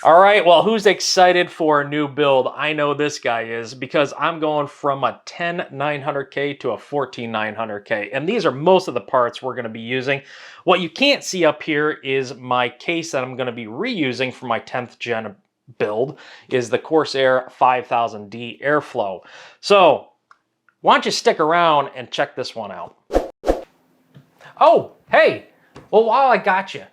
All right, well, who's excited for a new build? I know this guy is, because I'm going from a 10900K to a 14900K, and these are most of the parts we're going to be using. What you can't see up here is my case that I'm going to be reusing for my 10th gen build, is the Corsair 5000D Airflow. So why don't you stick around and check this one out. Oh, hey, well, while I got you,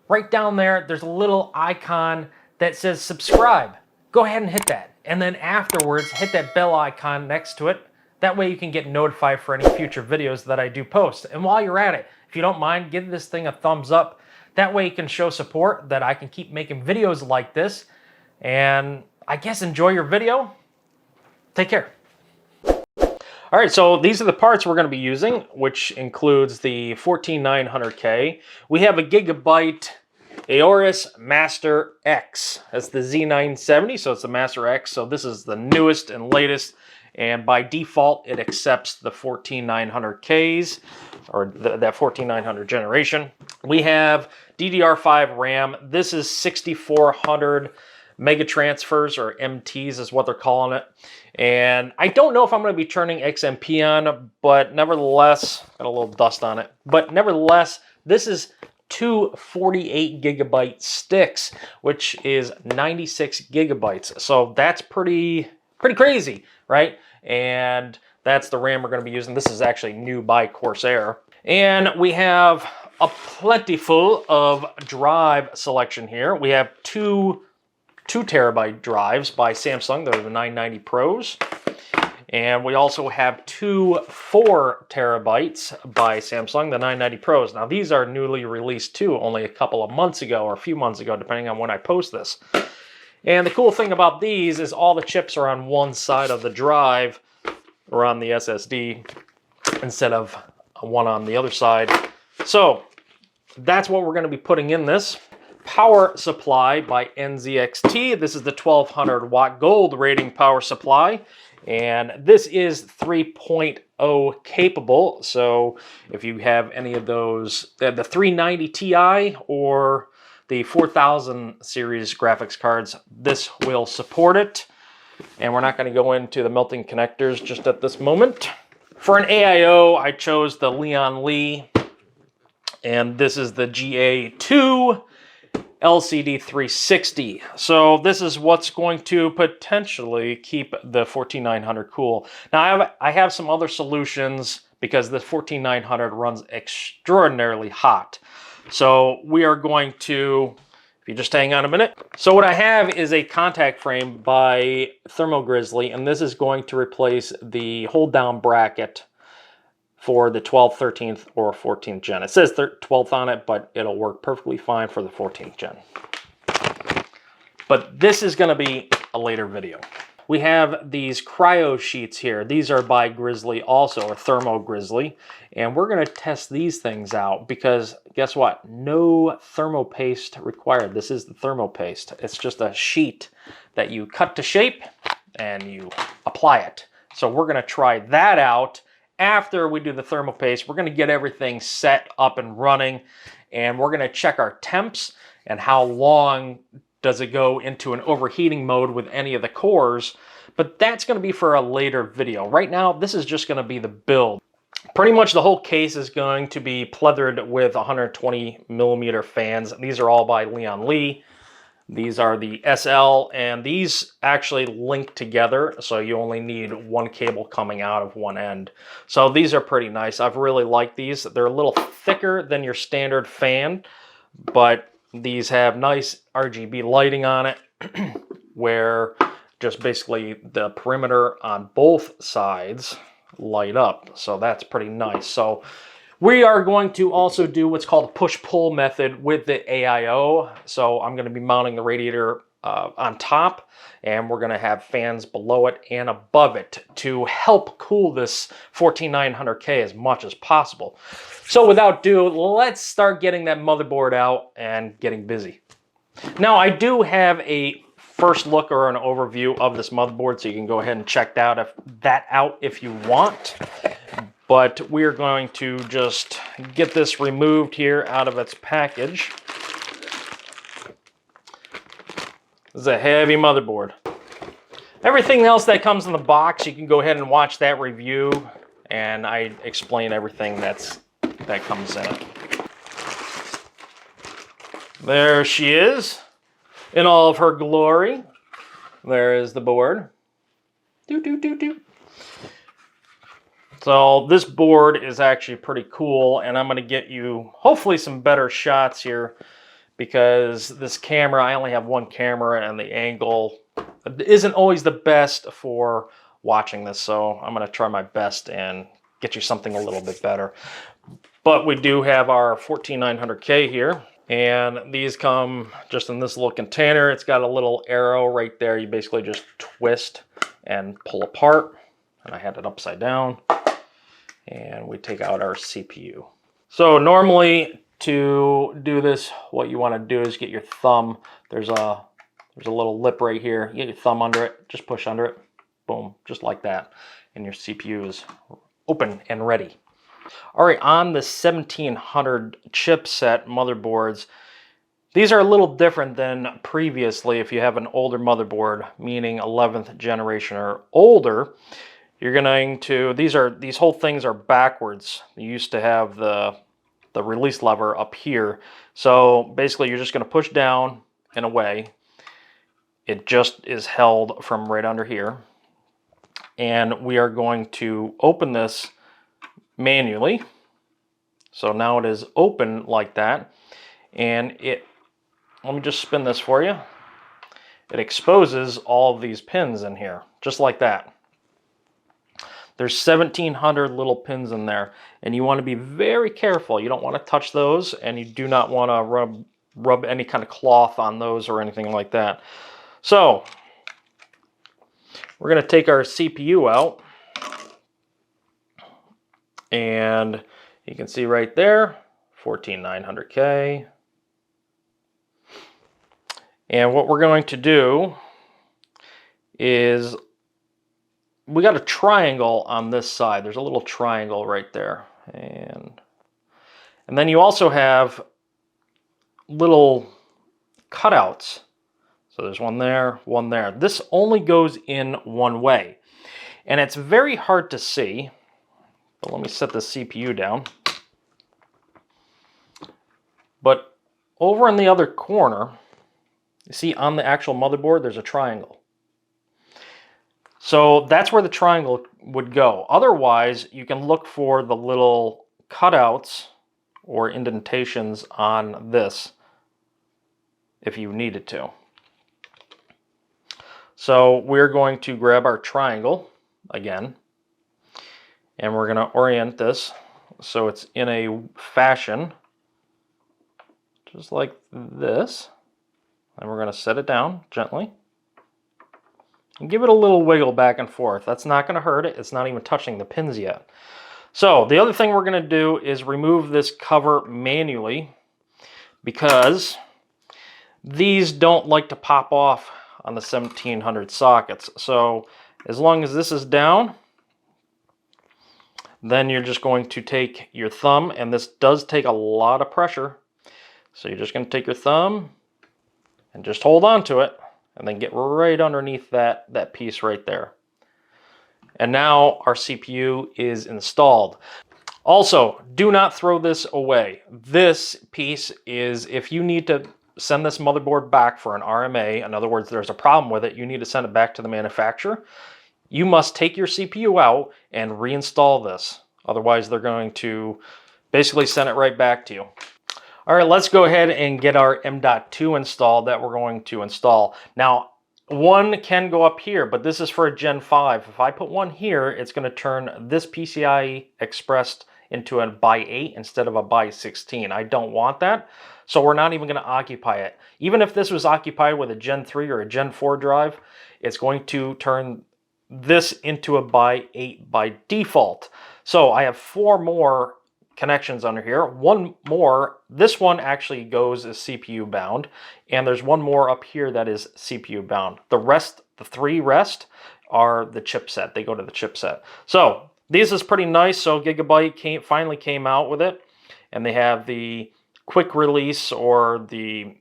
right down there, there's a little icon that says subscribe. Go ahead and hit that. And then afterwards, hit that bell icon next to it. That way you can get notified for any future videos that I do post. And while you're at it, if you don't mind, give this thing a thumbs up. That way you can show support that I can keep making videos like this. And I guess enjoy your video. Take care. All right, so these are the parts we're going to be using, which includes the 14900K. We have a Gigabyte Aorus Master X. That's the Z970, so it's the Master X. So this is the newest and latest, and by default, it accepts the 14900Ks, or that 14900 generation. We have DDR5 RAM. This is 6400 mega transfers, or MTs is what they're calling it. And I don't know if I'm going to be turning XMP on, but nevertheless, got a little dust on it. But nevertheless, this is two 48 gigabyte sticks, which is 96 gigabytes. So that's pretty crazy, right? And that's the RAM we're going to be using. This is actually new by Corsair. And we have a plentiful of drive selection here. We have two 2 terabyte drives by Samsung. They're the 990 Pros. And we also have two 4 terabytes by Samsung, the 990 Pros. Now these are newly released too, only a couple of months ago or a few months ago, depending on when I post this. And the cool thing about these is all the chips are on one side of the drive, or on the SSD, instead of one on the other side. So that's what we're going to be putting in this. Power supply by NZXT. This is the 1200 watt gold rating power supply. And this is 3.0 capable. So if you have any of those, the 390 Ti or the 4000 series graphics cards, this will support it. And we're not going to go into the melting connectors just at this moment. For an AIO, I chose the Lian Li. And this is the GA2 LCD 360. So this is what's going to potentially keep the 14900 cool. Now I have some other solutions because the 14900 runs extraordinarily hot. So we are going to, if you just hang on a minute. So what I have is a contact frame by Thermo Grizzly, and this is going to replace the hold down bracket for the 12th, 13th, or 14th gen. It says 12th on it, but it'll work perfectly fine for the 14th gen. But this is going to be a later video. We have these cryo sheets here. These are by Grizzly also, or Thermo Grizzly. And we're going to test these things out because guess what? No thermo paste required. This is the thermo paste. It's just a sheet that you cut to shape and you apply it. So we're going to try that out. After we do the thermal paste, we're going to get everything set up and running, and we're going to check our temps and how long does it go into an overheating mode with any of the cores, but that's going to be for a later video. Right now, this is just going to be the build. Pretty much the whole case is going to be pleathered with 120 millimeter fans. These are all by Lian Li. These are the SL, and these actually link together, so you only need one cable coming out of one end. So these are pretty nice. I've really liked these. They're a little thicker than your standard fan, but these have nice RGB lighting on it, where just basically the perimeter on both sides light up. So that's pretty nice. So we are going to also do what's called a push-pull method with the AIO. So I'm going to be mounting the radiator on top, and we're going to have fans below it and above it to help cool this 14900K as much as possible. So without ado, let's start getting that motherboard out and getting busy. Now I do have a first look or an overview of this motherboard, so you can go ahead and check that out if you want. But we're going to just get this removed here out of its package. This is a heavy motherboard. Everything else that comes in the box, you can go ahead and watch that review, and I explain everything that comes in it. There she is, in all of her glory. There is the board. So this board is actually pretty cool, and I'm going to get you hopefully some better shots here, because this camera, I only have one camera, and the angle isn't always the best for watching this. So I'm going to try my best and get you something a little bit better. But we do have our 14900K here, and these come just in this little container. It's got a little arrow right there. You basically just twist and pull apart, and I had it upside down, and we take out our CPU. So normally to do this, what you want to do is get your thumb. There's a little lip right here. You get your thumb under it, just push under it, boom, just like that, and your CPU is open and ready. All right, on the 1700 chipset motherboards, these are a little different than previously. If you have an older motherboard, meaning 11th generation or older, you're going to, these whole things are backwards. You used to have the release lever up here. So basically you're just going to push down and away. It just is held from right under here. And we are going to open this manually. So now it is open like that. And let me just spin this for you. It exposes all of these pins in here, just like that. There's 1,700 little pins in there, and you want to be very careful. You don't want to touch those, and you do not want to rub any kind of cloth on those or anything like that. So we're going to take our CPU out, and you can see right there, 14900K. And what we're going to do is, we got a triangle on this side. There's a little triangle right there. And then you also have little cutouts. So there's one there, one there. This only goes in one way. And it's very hard to see. But let me set the CPU down. But over in the other corner, you see on the actual motherboard, there's a triangle. So that's where the triangle would go. Otherwise, you can look for the little cutouts or indentations on this if you needed to. So we're going to grab our triangle again, and we're going to orient this so it's in a fashion just like this. And we're going to set it down gently. And give it a little wiggle back and forth. That's not going to hurt it. It's not even touching the pins yet. So the other thing we're going to do is remove this cover manually, because these don't like to pop off on the 1700 sockets. So as long as this is down, then you're just going to take your thumb, and this does take a lot of pressure. So you're just going to take your thumb and just hold on to it, and then get right underneath that piece right there. And now our CPU is installed. Also, do not throw this away. This piece is, if you need to send this motherboard back for an RMA, in other words, there's a problem with it, you need to send it back to the manufacturer, you must take your CPU out and reinstall this. Otherwise, they're going to basically send it right back to you. All right, let's go ahead and get our M.2 installed that we're going to install. Now, one can go up here, but this is for a Gen 5. If I put one here, it's going to turn this PCI Express into a by 8 instead of a by 16. I don't want that, so we're not even going to occupy it. Even if this was occupied with a Gen 3 or a Gen 4 drive, it's going to turn this into a by 8 by default. So I have 4 more connections under here. One more, this one actually goes as CPU bound, and there's one more up here that is CPU bound. The rest, the 3 rest, are the chipset. They go to the chipset. So this is pretty nice. So Gigabyte finally came out with it, and they have the quick release or the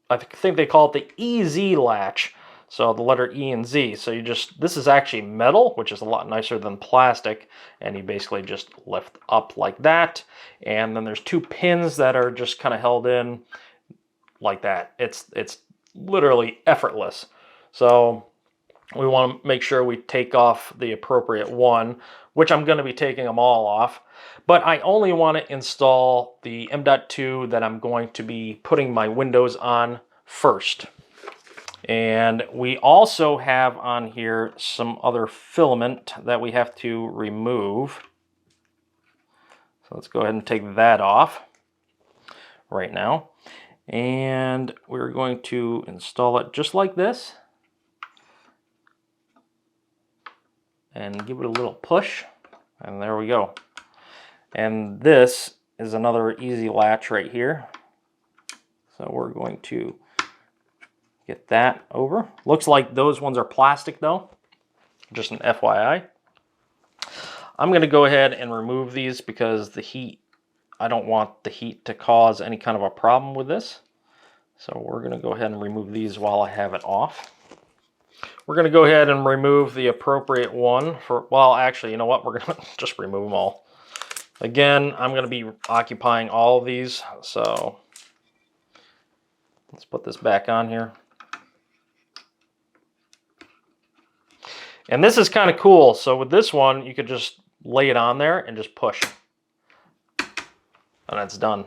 I think they call it the EZ latch. So the letter E and Z. So this is actually metal, which is a lot nicer than plastic. And you basically just lift up like that. And then there's 2 pins that are just kind of held in like that. It's literally effortless. So we want to make sure we take off the appropriate one, which I'm going to be taking them all off. But I only want to install the M.2 that I'm going to be putting my Windows on first. And we also have on here some other filament that we have to remove. So let's go ahead and take that off right now. And we're going to install it just like this. And give it a little push. And there we go. And this is another easy latch right here. So we're going to get that over. Looks like those ones are plastic though. Just an FYI. I'm going to go ahead and remove these because the heat, I don't want the heat to cause any kind of a problem with this. So we're going to go ahead and remove these while I have it off. We're going to go ahead and remove the appropriate one for, well, actually, you know what? We're going to just remove them all. Again, I'm going to be occupying all of these, so let's put this back on here. And this is kind of cool. So with this one, you could just lay it on there and just push. And it's done.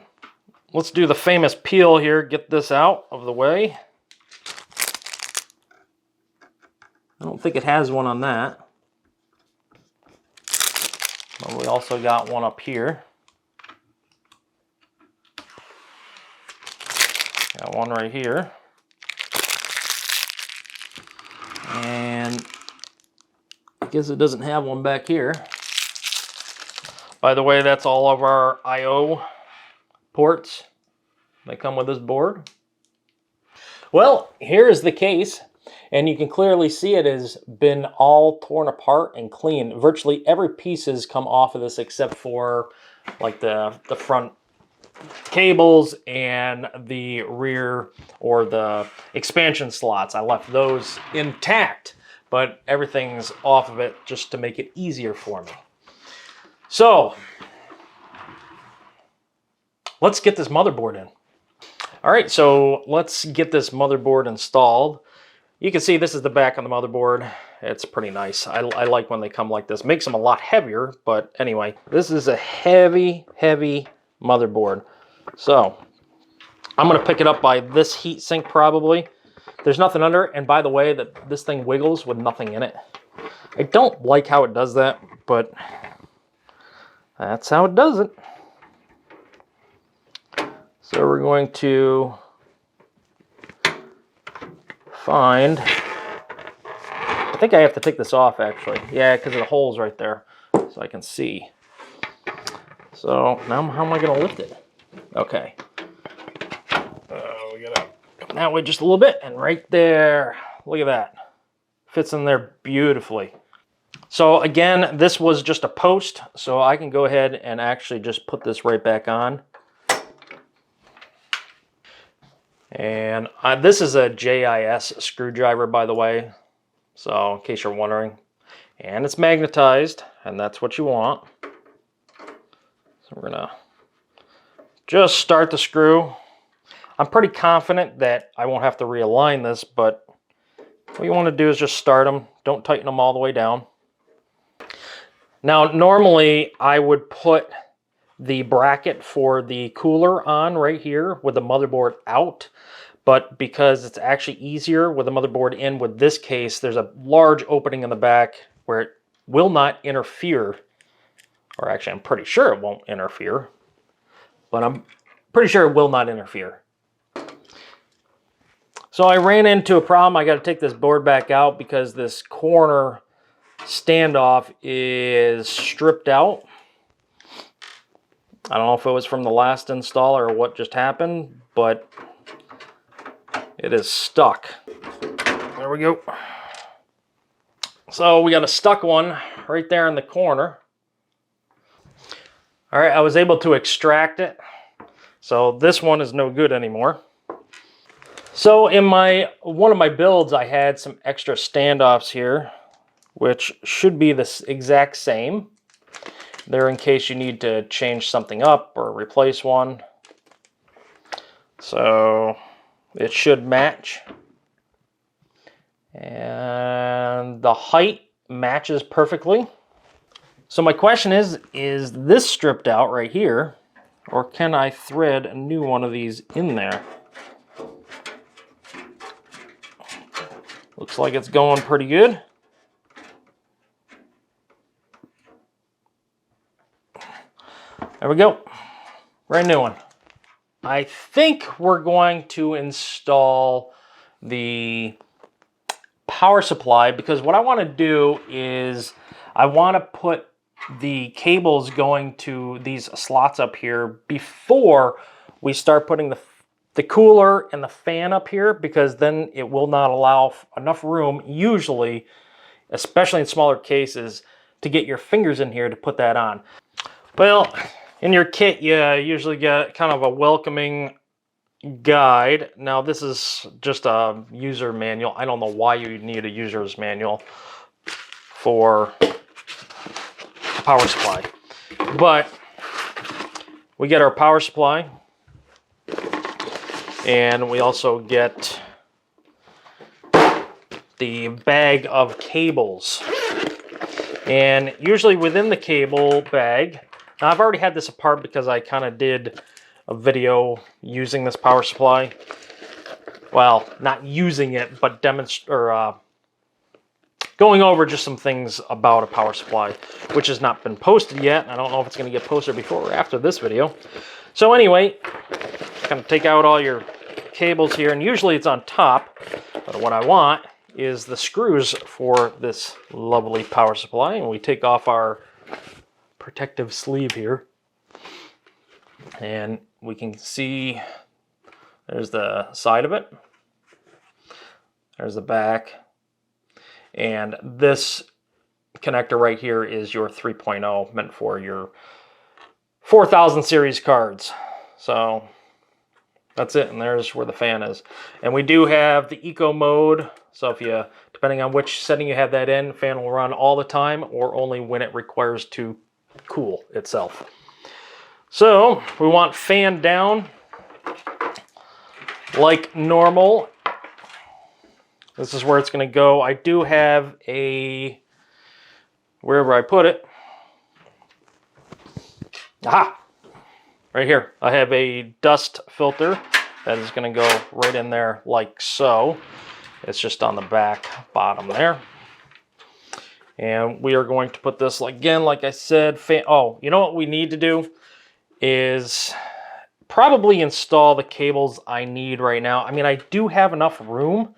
Let's do the famous peel here. Get this out of the way. I don't think it has one on that. But we also got one up here. Got one right here. And I guess it doesn't have one back here. By the way, that's all of our I/O ports. They come with this board. Well, here is the case. And you can clearly see it has been all torn apart and clean. Virtually every piece has come off of this except for like the front cables and the rear or the expansion slots. I left those intact, but everything's off of it just to make it easier for me. So let's get this motherboard in. All right, so let's get this motherboard installed. You can see this is the back of the motherboard. It's pretty nice. I like when they come like this. Makes them a lot heavier, but anyway, this is a heavy, heavy motherboard. So I'm gonna pick it up by this heat sink probably. There's nothing under it, and by the way, that this thing wiggles with nothing in it. I don't like how it does that, but that's how it does it. So we're going to find, I think I have to take this off actually. Yeah, because the hole's right there, so I can see. So now how am I going to lift it? Okay. We gotta come that way just a little bit, and right there, look at that. Fits in there beautifully. So again, this was just a post, so I can go ahead and actually just put this right back on. And this is a JIS screwdriver, by the way, so in case you're wondering. And it's magnetized, and that's what you want. So we're gonna just start the screw. I'm pretty confident that I won't have to realign this, but what you want to do is just start them. Don't tighten them all the way down. Now, normally I would put the bracket for the cooler on right here with the motherboard out, but because it's actually easier with the motherboard in with this case, there's a large opening in the back where it will not interfere, or actually I'm pretty sure it won't interfere, but I'm pretty sure it will not interfere. So I ran into a problem. I got to take this board back out because this corner standoff is stripped out. I don't know if it was from the last install or what just happened, but it is stuck. There we go. So we got a stuck one right there in the corner. All right, I was able to extract it. So this one is no good anymore. So in one of my builds, I had some extra standoffs here, which should be the exact same. They're in case you need to change something up or replace one. So it should match. And the height matches perfectly. So my question is this stripped out right here, or can I thread a new one of these in there? Looks like it's going pretty good. There we go. Brand new one. I think we're going to install the power supply, because what I want to do is I want to put the cables going to these slots up here before we start putting the cooler and the fan up here, because then it will not allow enough room, usually, especially in smaller cases, to get your fingers in here to put that on. Well, in your kit, you usually get kind of a welcoming guide. Now, this is just a user manual. I don't know why you need a user's manual for a power supply. But we get our power supply, and we also get the bag of cables. And usually within the cable bag, now I've already had this apart because I kind of did a video using this power supply. Well, not using it, but going over just some things about a power supply, which has not been posted yet. I don't know if it's going to get posted before or after this video. So anyway, kind of take out all your cables here, and usually it's on top, but what I want is the screws for this lovely power supply, and we take off our protective sleeve here, and we can see there's the side of it, there's the back, and this connector right here is your 3.0, meant for your 4000 series cards. So that's it, and there's where the fan is. And we do have the eco mode, so if you, depending on which setting you have that in, fan will run all the time or only when it requires to cool itself. So we want fan down like normal. This is where it's going to go. I do have a, wherever I put it, aha, right here. I have a dust filter that is going to go right in there like so. It's just on the back bottom there. And we are going to put this, again, like I said, oh, you know what we need to do is probably install the cables I need right now. I mean, I do have enough room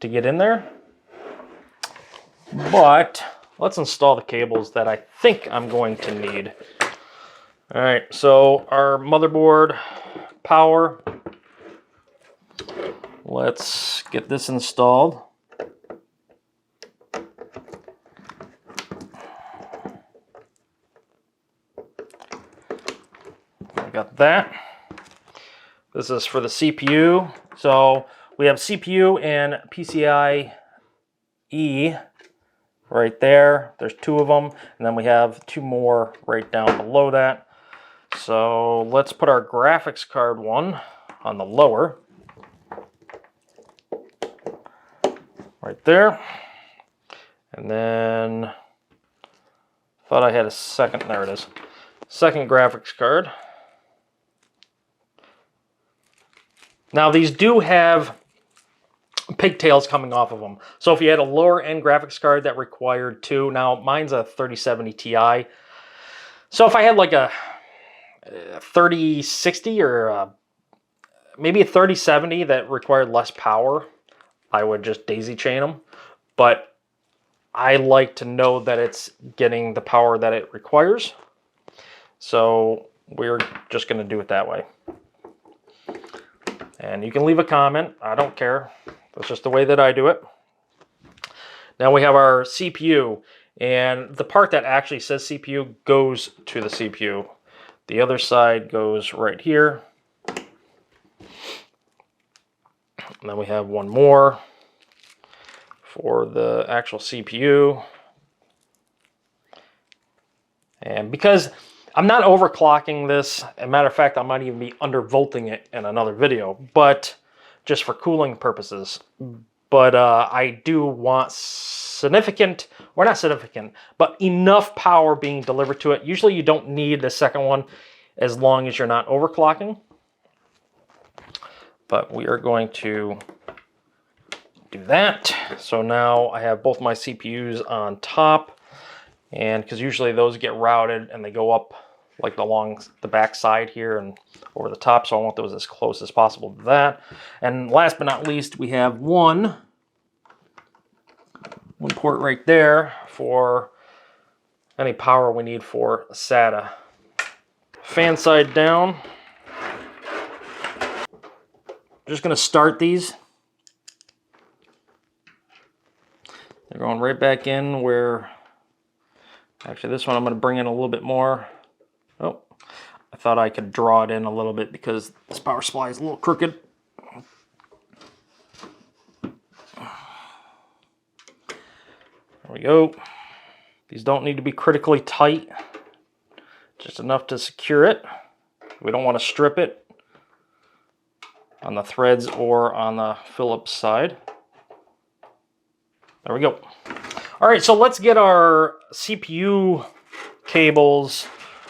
to get in there, but let's install the cables that I think I'm going to need. All right, so our motherboard power, let's get this installed. Got that. This is for the CPU. So we have CPU and PCIe right there. There's two of them, and then we have two more right down below that. So let's put our graphics card one on the lower. Right there. And then, thought I had a second, there it is. Second graphics card. Now these do have pigtails coming off of them. So if you had a lower end graphics card that required two, now mine's a 3070 Ti. So if I had like a 3060 or maybe a 3070 that required less power, I would just daisy chain them. But I like to know that it's getting the power that it requires. So we're just going to do it that way. And you can leave a comment. I don't care. That's just the way that I do it. Now we have our CPU. And the part that actually says CPU goes to the CPU. The other side goes right here. And then we have one more for the actual CPU. And because I'm not overclocking this, as a matter of fact, I might even be undervolting it in another video, but just for cooling purposes. But I do want significant, or not significant, but enough power being delivered to it. Usually you don't need the second one as long as you're not overclocking. But we are going to do that. So now I have both my CPUs on top, and because usually those get routed and they go up like along the back side here and over the top, so I want those as close as possible to that. And last but not least, we have one port right there for any power we need for SATA. Fan side down. Just going to start these. They're going right back in where, actually this one I'm going to bring in a little bit more. Oh, I thought I could draw it in a little bit because this power supply is a little crooked. There we go. These don't need to be critically tight, just enough to secure it. We don't want to strip it on the threads or on the Phillips side. There we go. All right, so let's get our CPU cables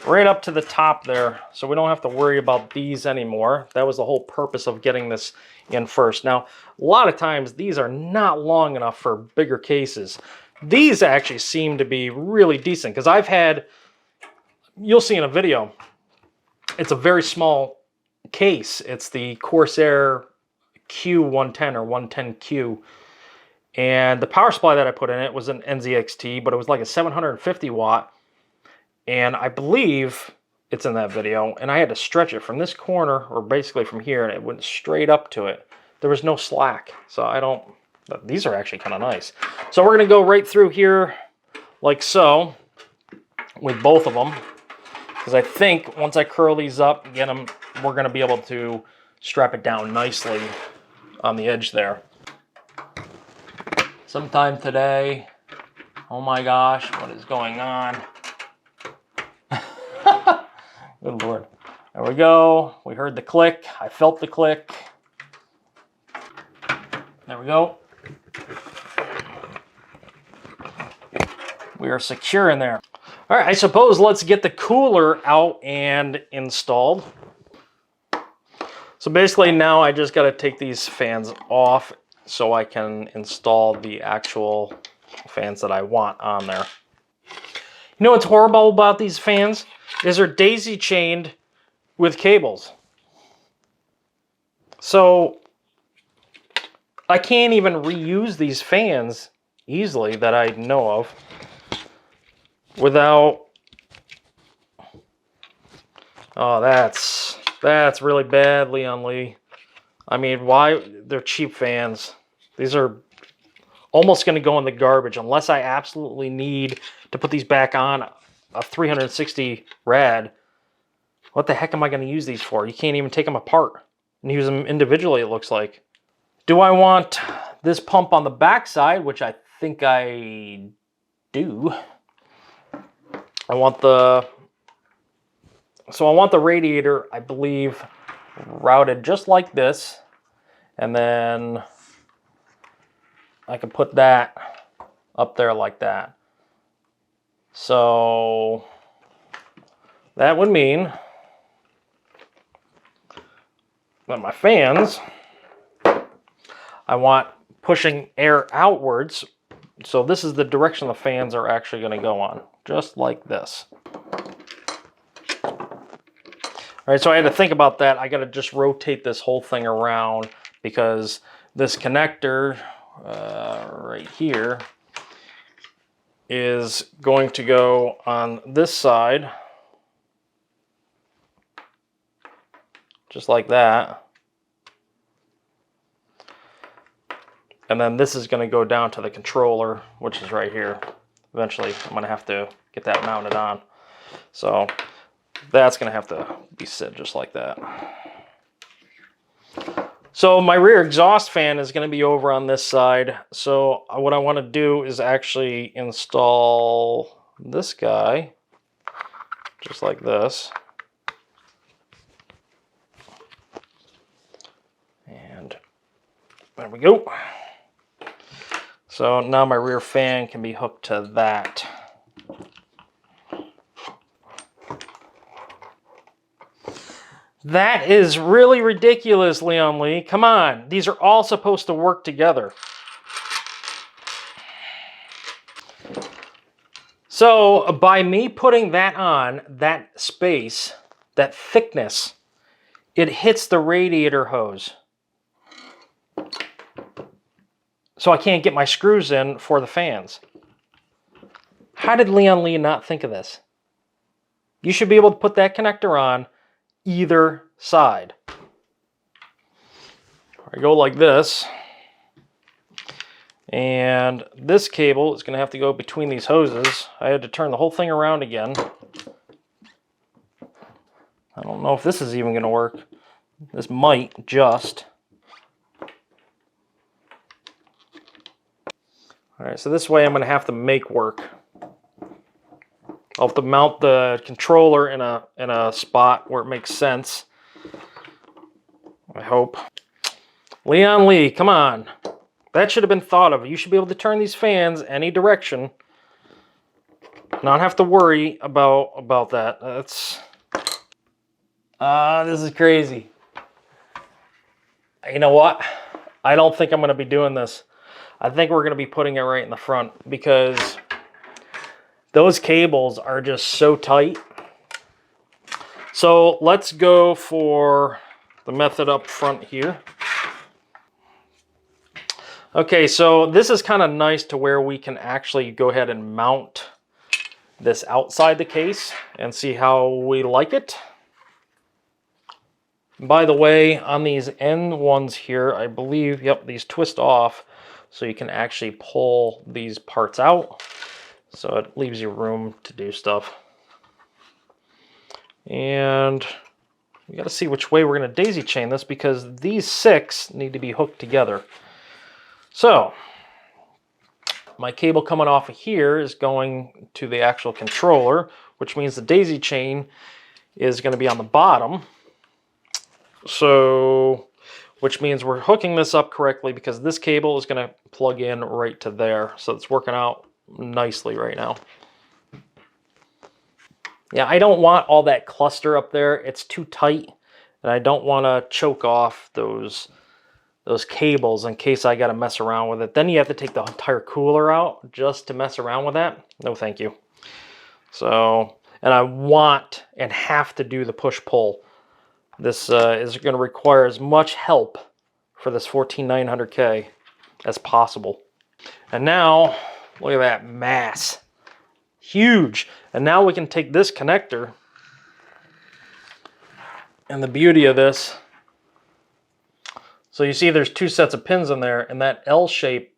right up to the top there, so we don't have to worry about these anymore. That was the whole purpose of getting this in first. Now, a lot of times these are not long enough for bigger cases. These actually seem to be really decent, because I've had, you'll see in a video, it's a very small case. It's the Corsair Q110 or 110Q. And the power supply that I put in it was an NZXT, but it was like a 750 watt. And I believe it's in that video, and I had to stretch it from this corner, or basically from here, and it went straight up to it. There was no slack, so I don't, these are actually kind of nice. So we're gonna go right through here like so with both of them, because I think once I curl these up and get them, we're gonna be able to strap it down nicely on the edge there. Sometime today, oh my gosh, what is going on? Good Lord. There we go. We heard the click. I felt the click. There we go. We are secure in there. All right, I suppose let's get the cooler out and installed. So basically now I just got to take these fans off so I can install the actual fans that I want on there. You know what's horrible about these fans? Is they're daisy chained with cables. So I can't even reuse these fans easily that I know of without, oh, that's really bad, Leon Lee. I mean, why? They're cheap fans. These are almost going to go in the garbage unless I absolutely need to put these back on a 360 rad. What the heck am I going to use these for? You can't even take them apart and use them individually, it looks like. Do I want this pump on the back side, which I think I do. I want the radiator, I believe, routed just like this, and then I can put that up there like that. So that would mean that my fans, I want pushing air outwards. So this is the direction the fans are actually going to go on, just like this. All right, so I had to think about that. I got to just rotate this whole thing around because this connector right here is going to go on this side, just like that. And then this is going to go down to the controller, which is right here. Eventually, I'm going to have to get that mounted on. So that's going to have to be set just like that. So my rear exhaust fan is going to be over on this side. So what I want to do is actually install this guy, just like this. And there we go. So now my rear fan can be hooked to that. That is really ridiculous, Leon Lee. Come on. These are all supposed to work together. So by me putting that on, that space, that thickness, it hits the radiator hose. So I can't get my screws in for the fans. How did Leon Lee not think of this? You should be able to put that connector on either side. I go like this, and this cable is going to have to go between these hoses. I had to turn the whole thing around again. I don't know if this is even going to work. This might just. Alright, so this way I'm going to have to make work. I'll have to mount the controller in a spot where it makes sense. I hope. Leon Lee, come on. That should have been thought of. You should be able to turn these fans any direction. Not have to worry about that. That's this is crazy. You know what? I don't think I'm going to be doing this. I think we're going to be putting it right in the front because those cables are just so tight. So let's go for the method up front here. Okay, so this is kind of nice to where we can actually go ahead and mount this outside the case and see how we like it. By the way, on these end ones here, I believe, yep, these twist off so you can actually pull these parts out. So it leaves you room to do stuff. And we got to see which way we're going to daisy chain this because these 6 need to be hooked together. So my cable coming off of here is going to the actual controller, which means the daisy chain is going to be on the bottom. So, which means we're hooking this up correctly because this cable is going to plug in right to there. So it's working out nicely right now. Yeah, I don't want all that cluster up there. It's too tight, and I don't want to choke off those cables in case I got to mess around with it. Then you have to take the entire cooler out just to mess around with that. No, thank you. So, and I want and have to do the push-pull. This is going to require as much help for this 14900K as possible. And now, look at that mass. Huge. And now we can take this connector, and the beauty of this, so you see there's 2 sets of pins in there, and that L-shaped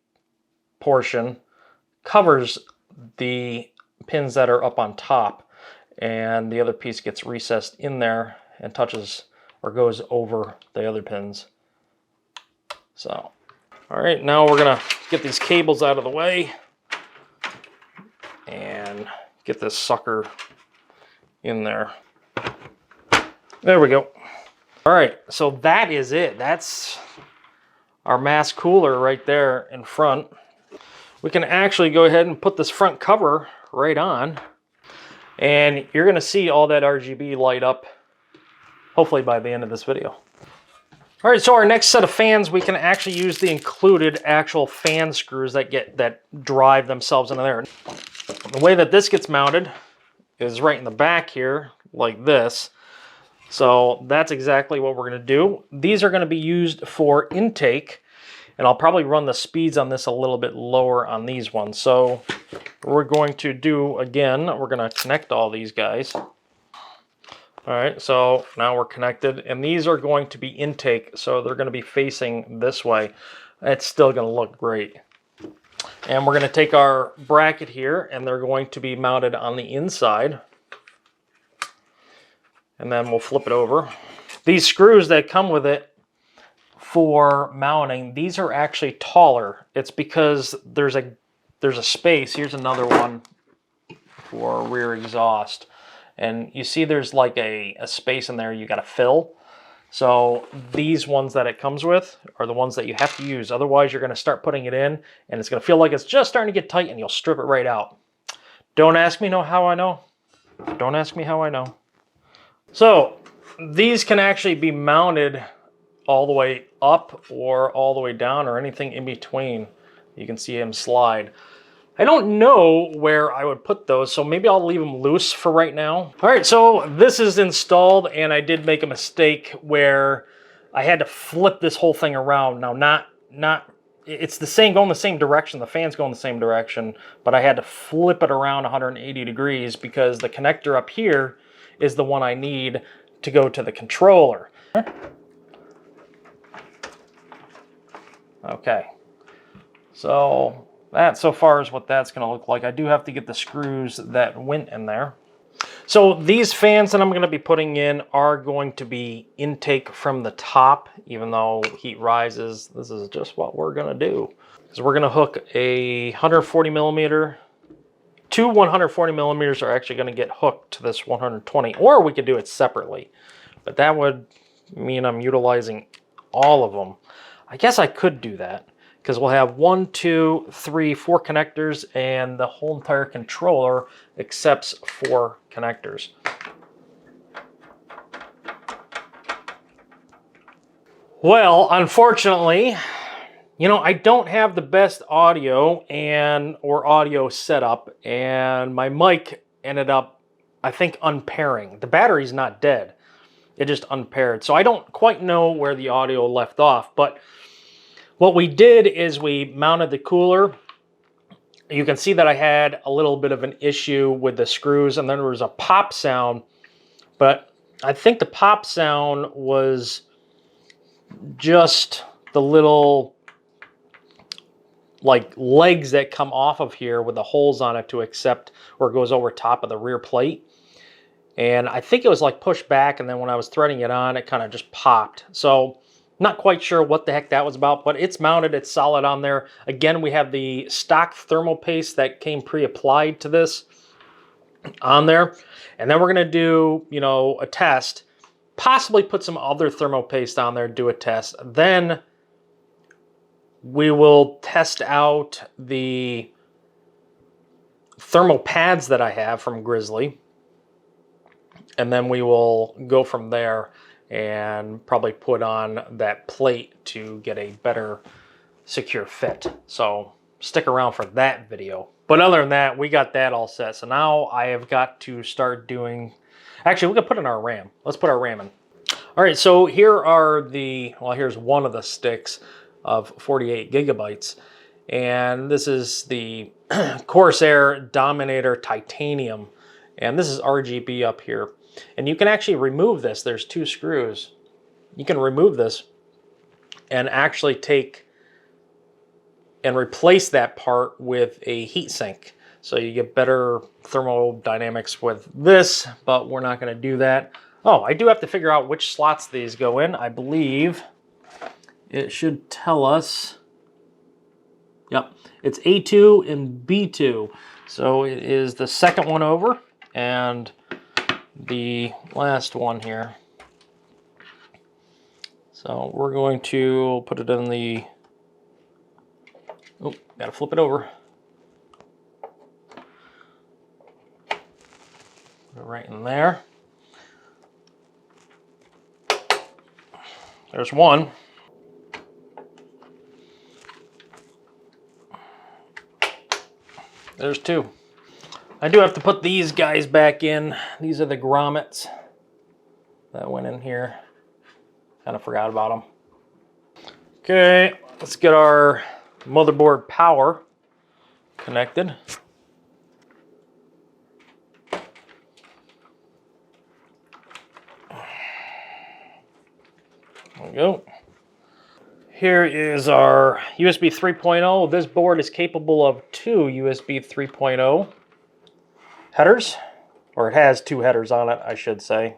portion covers the pins that are up on top, and the other piece gets recessed in there and touches or goes over the other pins. So, all right, now we're gonna get these cables out of the way and get this sucker in there. There we go. All right, so that is it. That's our mass cooler right there in front. We can actually go ahead and put this front cover right on, and you're gonna see all that RGB light up hopefully by the end of this video. All right, so our next set of fans, we can actually use the included actual fan screws that drive themselves into there. The way that this gets mounted is right in the back here, like this. So that's exactly what we're going to do. These are going to be used for intake, and I'll probably run the speeds on this a little bit lower on these ones. So we're going to do, again, we're going to connect all these guys. All right, so now we're connected, and these are going to be intake, so they're going to be facing this way. It's still going to look great. And we're going to take our bracket here, and they're going to be mounted on the inside. And then we'll flip it over. These screws that come with it for mounting. These are actually taller. It's because there's a space. Here's another one for rear exhaust. And you see there's like a space in there you got to fill. So these ones that it comes with are the ones that you have to use. Otherwise, you're going to start putting it in, and it's going to feel like it's just starting to get tight, and you'll strip it right out. Don't ask me how I know. Don't ask me how I know. So these can actually be mounted all the way up or all the way down or anything in between. You can see him slide. I don't know where I would put those, so maybe I'll leave them loose for right now. All right, so this is installed, and I did make a mistake where I had to flip this whole thing around. Now, it's the same, going the same direction. The fan's going the same direction, but I had to flip it around 180 degrees because the connector up here is the one I need to go to the controller. Okay, so that so far is what that's going to look like. I do have to get the screws that went in there. So these fans that I'm going to be putting in are going to be intake from the top, even though heat rises. This is just what we're going to do. Because we're going to hook a 140 millimeter. Two 140 millimeters are actually going to get hooked to this 120, or we could do it separately. But that would mean I'm utilizing all of them. I guess I could do that, because we'll have 1, 2, 3, 4 connectors, and the whole entire controller accepts 4 connectors. Well, unfortunately, you know, I don't have the best audio or audio setup, and my mic ended up, I think, unpairing. The battery's not dead. It just unpaired. So I don't quite know where the audio left off, but what we did is we mounted the cooler. You can see that I had a little bit of an issue with the screws, and then there was a pop sound, but I think the pop sound was just the little like legs that come off of here with the holes on it to accept, or it goes over top of the rear plate. And I think it was like pushed back, and then when I was threading it on, it kind of just popped. So not quite sure what the heck that was about, but it's mounted, it's solid on there. Again, we have the stock thermal paste that came pre-applied to this on there. And then we're gonna do, you know, a test, possibly put some other thermal paste on there, do a test. Then we will test out the thermal pads that I have from Grizzly. And then we will go from there and probably put on that plate to get a better secure fit. So stick around for that video. But other than that, we got that all set. So now I have got to start doing, actually we can put in our RAM. Let's put our RAM in. All right, so here are the, well, here's one of the sticks of 48 gigabytes. And this is the Corsair Dominator Titanium. And this is RGB up here. And you can actually remove this. There's 2 screws. You can remove this and actually take and replace that part with a heat sink. So you get better thermodynamics with this, but we're not going to do that. Oh, I do have to figure out which slots these go in. I believe it should tell us. Yep, it's A2 and B2. So it is the second one over and the last one here. So we're going to put it in the, oh, gotta flip it over. Put it right in there. There's one. There's 2. I do have to put these guys back in. These are the grommets that went in here. Kind of forgot about them. Okay, let's get our motherboard power connected. There we go. Here is our USB 3.0. This board is capable of 2 USB 3.0 headers, or it has 2 headers on it, I should say.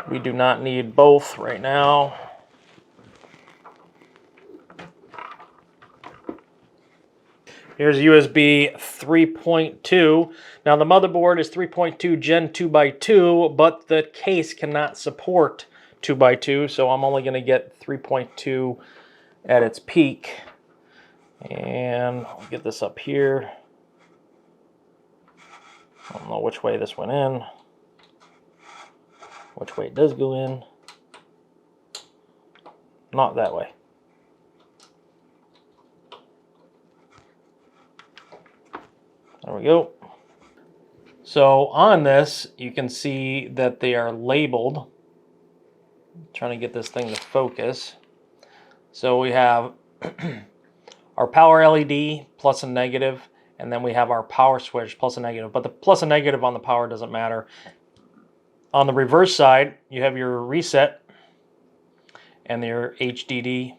We do not need both right now. Here's USB 3.2. Now the motherboard is 3.2 Gen 2x2, but the case cannot support 2x2, so I'm only going to get 3.2 at its peak. And I'll get this up here. I don't know which way this went in, which way it does go in. Not that way. There we go. So on this, you can see that they are labeled. I'm trying to get this thing to focus. So we have our power LED, plus and negative, and then we have our power switch, plus and negative. But the plus and negative on the power doesn't matter. On the reverse side, you have your reset and your HDD,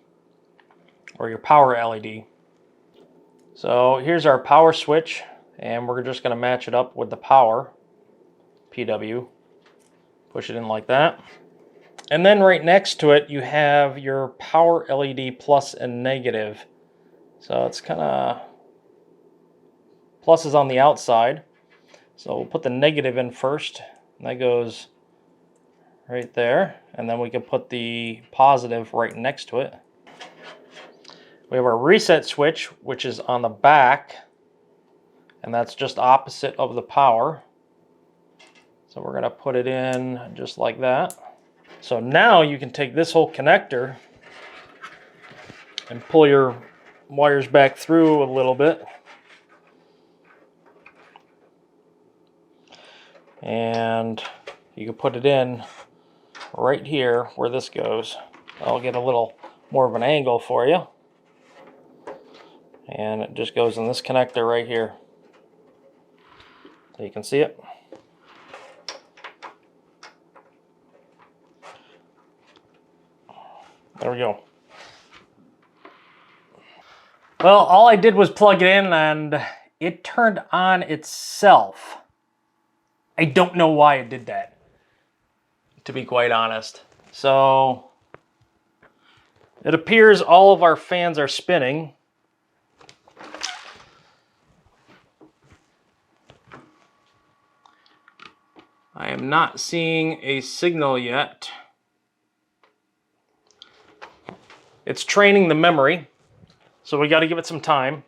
or your power LED. So here's our power switch, and we're just going to match it up with the power PW. Push it in like that. And then right next to it, you have your power LED plus and negative. So it's kind of, plus is on the outside. So we'll put the negative in first. And that goes right there. And then we can put the positive right next to it. We have our reset switch, which is on the back. And that's just opposite of the power. So we're going to put it in just like that. So now you can take this whole connector and pull your wires back through a little bit. And you can put it in right here where this goes. I'll get a little more of an angle for you. And it just goes in this connector right here. So you can see it. There we go. Well, all I did was plug it in and it turned on itself. I don't know why it did that, to be quite honest. So it appears all of our fans are spinning. I am not seeing a signal yet. It's training the memory, so we got to give it some time.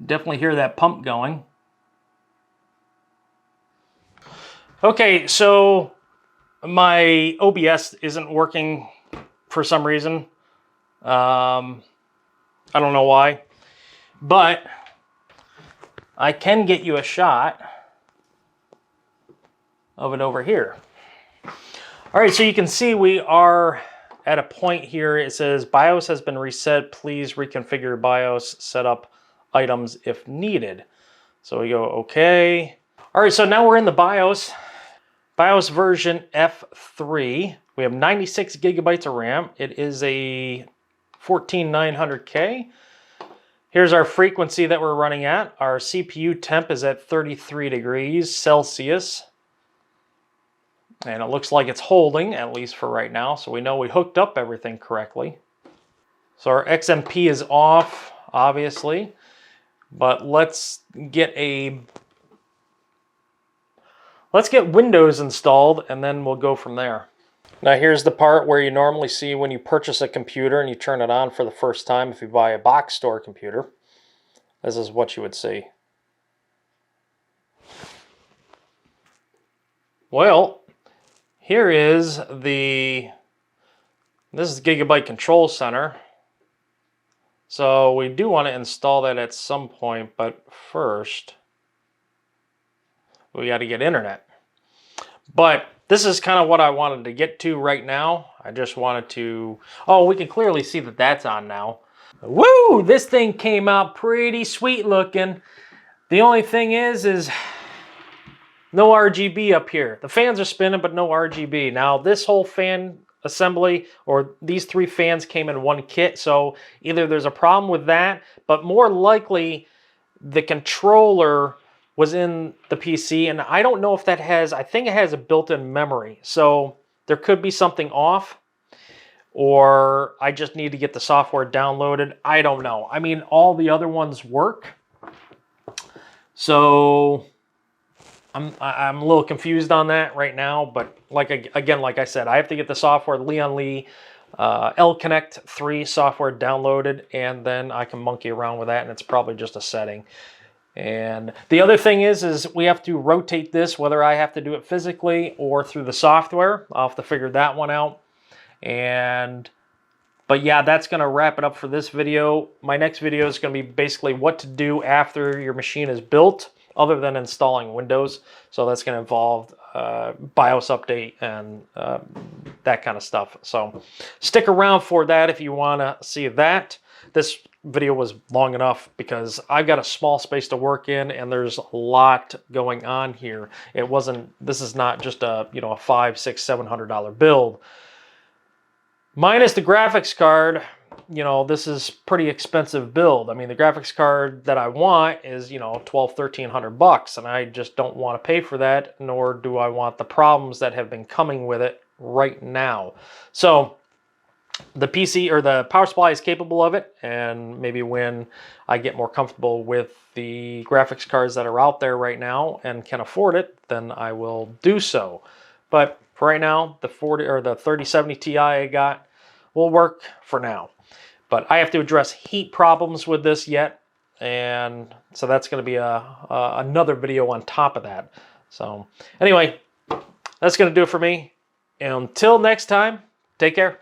Definitely hear that pump going. Okay, so my OBS isn't working for some reason. I don't know why, but I can get you a shot of it over here. All right, so you can see we are at a point here. It says BIOS has been reset. Please reconfigure BIOS setup items if needed. So we go okay. All right, so now we're in the BIOS. BIOS version F3. We have 96 gigabytes of RAM. It is a 14900K. Here's our frequency that we're running at. Our CPU temp is at 33 degrees Celsius. And it looks like it's holding, at least for right now. So we know we hooked up everything correctly. So our XMP is off, obviously. But let's get Windows installed, and then we'll go from there. Now here's the part where you normally see when you purchase a computer and you turn it on for the first time if you buy a box store computer. This is what you would see. Well, here is this is the Gigabyte Control Center. So we do want to install that at some point, but first we got to get internet. But this is kind of what I wanted to get to right now. I just wanted to, oh, we can clearly see that that's on now. Woo! This thing came out pretty sweet looking. The only thing is no RGB up here. The fans are spinning, but no RGB. Now this whole fan assembly, or these three fans came in one kit, so either there's a problem with that, but more likely the controller was in the PC, and I don't know if that has, I think it has a built-in memory. So there could be something off, or I just need to get the software downloaded. I don't know. I mean, all the other ones work. So I'm a little confused on that right now, but like I said, I have to get the software, Leon Lee L-Connect 3 software downloaded, and then I can monkey around with that, and it's probably just a setting. And the other thing is we have to rotate this, whether I have to do it physically or through the software. I'll have to figure that one out. But yeah, that's going to wrap it up for this video. My next video is going to be basically what to do after your machine is built, other than installing Windows. So that's going to involve BIOS update and that kind of stuff. So stick around for that if you want to see that. This video was long enough because I've got a small space to work in, and there's a lot going on here. This is not just a, you know, a $500, $600, $700 build. Minus the graphics card, you know, this is pretty expensive build. I mean, the graphics card that I want is, you know, $1,200, $1,300, and I just don't want to pay for that, nor do I want the problems that have been coming with it right now. So the PC or the power supply is capable of it, and maybe when I get more comfortable with the graphics cards that are out there right now and can afford it, then I will do so. But for right now, the 3070 Ti I got will work for now. But I have to address heat problems with this yet, and so that's going to be another video on top of that. So anyway, that's going to do it for me. Until next time, take care.